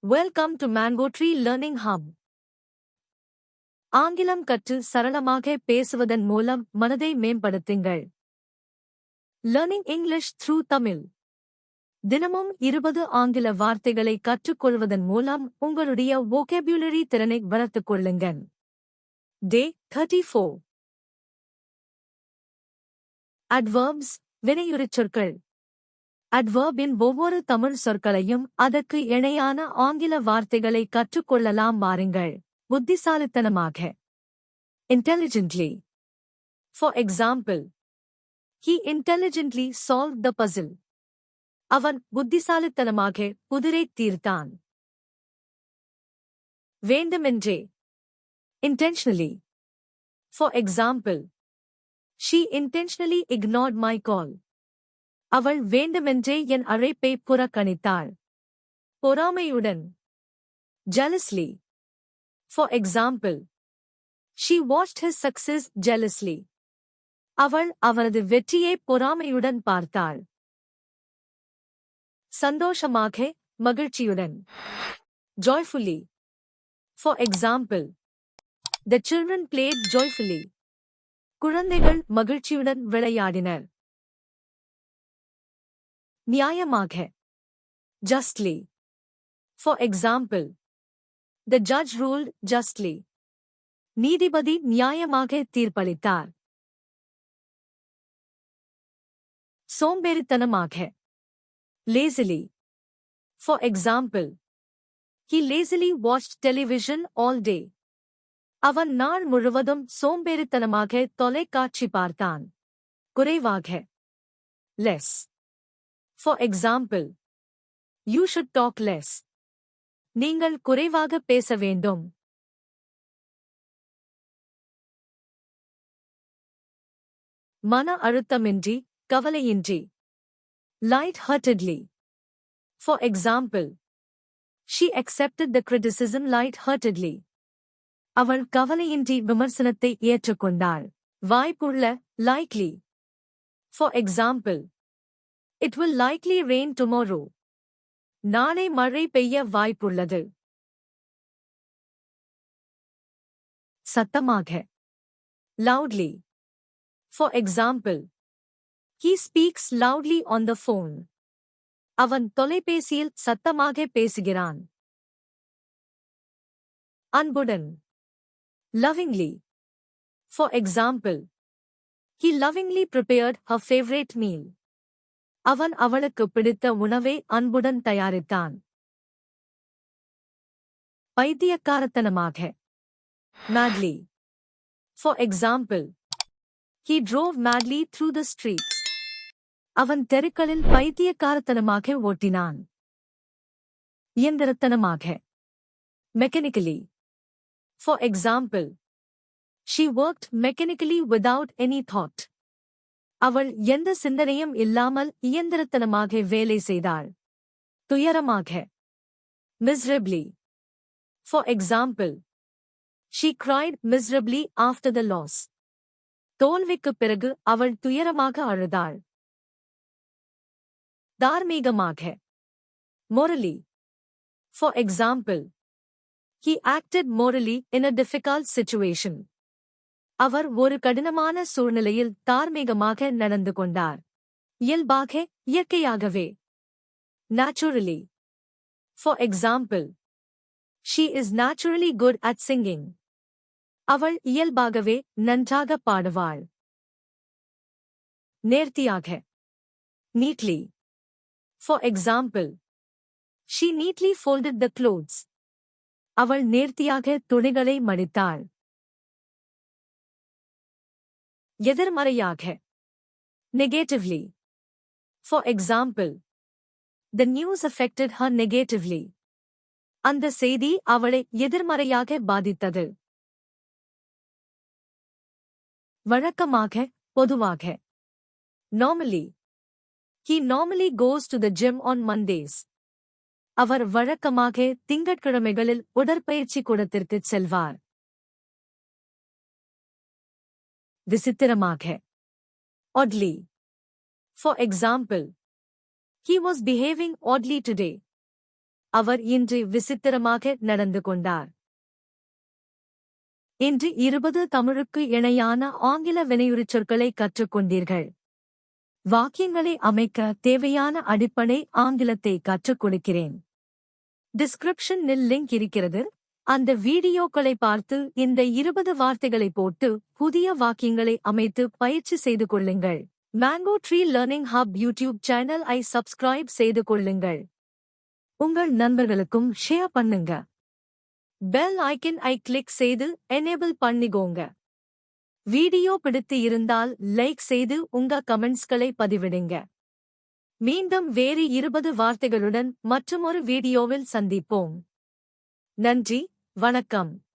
Welcome to Mango Tree Learning Hub. ஆங்கிலம் கற்று சரளமாக பேசுவதன் மூலம் மனதை மேம்படுத்துங்கள். Learning English through Tamil. தினமும் 20 ஆங்கில வார்த்தைகளை கற்றுக்கொள்வதன் மூலம் உங்களுடைய vocabulary திறனை வளர்த்துக் கொள்ளுங்கள். Day 34. Adverbs, வினையுரிச் சொற்கள். அட்வர்பின் ஒவ்வொரு தமிழ் சொற்களையும் அதற்கு இணையான ஆங்கில வார்த்தைகளை கற்றுக்கொள்ளலாம் வாருங்கள். புத்திசாலித்தனமாக. Intelligently. For example, he intelligently solved the puzzle. அவன் புத்திசாலித்தனமாக புதிரை தீர்த்தான். வேண்டுமென்றே. Intentionally. For example, she intentionally ignored my call. அவள் வேண்டுமென்றே என் அழைப்பை புறக்கணித்தாள். பொறாமையுடன். Jealously. For example, she watched his success jealously. அவள் அவரது வெற்றியை பொறாமையுடன் பார்த்தாள். சந்தோஷமாக, மகிழ்ச்சியுடன். Joyfully. For example, the children played joyfully. குழந்தைகள் மகிழ்ச்சியுடன் விளையாடினர். நியாயமாக. Justly. For example, the judge ruled justly. நீதிபதி நியாயமாக தீர்ப்பளித்தார். சோம்பேறித்தனமாக. Lazily. For example, he lazily watched television all day. அவன் நாள் முழுவதும் சோம்பேறித்தனமாக தொலைக்காட்சி பார்த்தான். குறைவாக. Less. For example, you should talk less. நீங்கள் குறைவாக பேச வேண்டும். மன அழுத்தமின்றி, கவலையின்றி. Light-heartedly. For example, she accepted the criticism light-heartedly. அவள் கவலையின்றி விமர்சனத்தை ஏற்றுக்கொண்டாள். வாய்ப்புள்ள, likely. For example, it will likely rain tomorrow. நாளை மழை பெய்ய வாய்ப்புள்ளது. சத்தமாக. Loudly. For example, he speaks loudly on the phone. அவன் தொலைபேசியில் சத்தமாக பேசுகிறான். அன்புடன். Lovingly. For example, he lovingly prepared her favorite meal. அவன் அவளுக்கு பிடித்த உணவை அன்புடன் தயாரித்தான். பைத்தியக்காரத்தனமாக. Madly. For example, he drove madly through the streets. அவன் தெருக்களில் பைத்தியக்காரத்தனமாக ஓட்டினான். இயந்திரத்தனமாக. Mechanically. For example, she worked mechanically without any thought. அவள் எந்த சிந்தனையும் இல்லாமல் இயந்திரத்தனமாக வேலை செய்தாள். துயரமாக. Miserably. For example, she cried miserably after the loss. தோல்விக்குப் பிறகு அவள் துயரமாக அழுதாள். தார்மீகமாக. Morally. For example, he acted morally in a difficult situation. அவர் ஒரு கடினமான சூழ்நிலையில் தார்மீகமாக நடந்து கொண்டார். இயல்பாக, இயற்கையாகவே. Naturally. For example, she is naturally good at singing. அவள் இயல்பாகவே நன்றாக பாடுவாள். நேர்த்தியாக. Neatly. For example, she neatly folded the clothes. அவள் நேர்த்தியாக துணிகளை மடித்தாள். எதிர்மறையாக. Negatively. For example, the news affected her negatively. அந்த செய்தி அவளை எதிர்மறையாக பாதித்தது. வழக்கமாக, பொதுவாக. Normally. He normally goes to the gym on Mondays. அவர் வழக்கமாக திங்கட்கிழமைகளில் உடற்பயிற்சி கூடத்திற்குச் செல்வார். விசித்திரமாக. Oddly. For example, he was behaving oddly today. அவர் இன்று விசித்திரமாக நடந்து கொண்டார். இன்று 20 தமிழுக்கு இணையான ஆங்கில வினையுரிச்சொற்களை கற்றுக்கொண்டீர்கள். வாக்கியங்களை அமைக்க தேவையான அடிப்படை ஆங்கிலத்தை கற்றுக் கொடுக்கிறேன். டிஸ்கிரிப்ஷனில் லிங்க் இருக்கிறது. அந்த வீடியோக்களை பார்த்து இந்த 20 வார்த்தைகளை போட்டு புதிய வாக்கியங்களை அமைத்து பயிற்சி செய்து கொள்ளுங்கள். Mango tree learning hub YouTube channel ஐ சப்ஸ்கிரைப் செய்து கொள்ளுங்கள். உங்கள் நண்பர்களுக்கும் ஷேர் பண்ணுங்க. பெல் ஐக்கன் ஐ கிளிக் செய்து எனேபிள் பண்ணிக்கோங்க. வீடியோ பிடித்து இருந்தால் லைக் செய்து உங்க கமெண்ட்ஸ்களை பதிவிடுங்க. மீண்டும் வேறு 20 வார்த்தைகளுடன் மற்றுமொரு வீடியோவில் சந்திப்போம். நன்றி, வணக்கம்.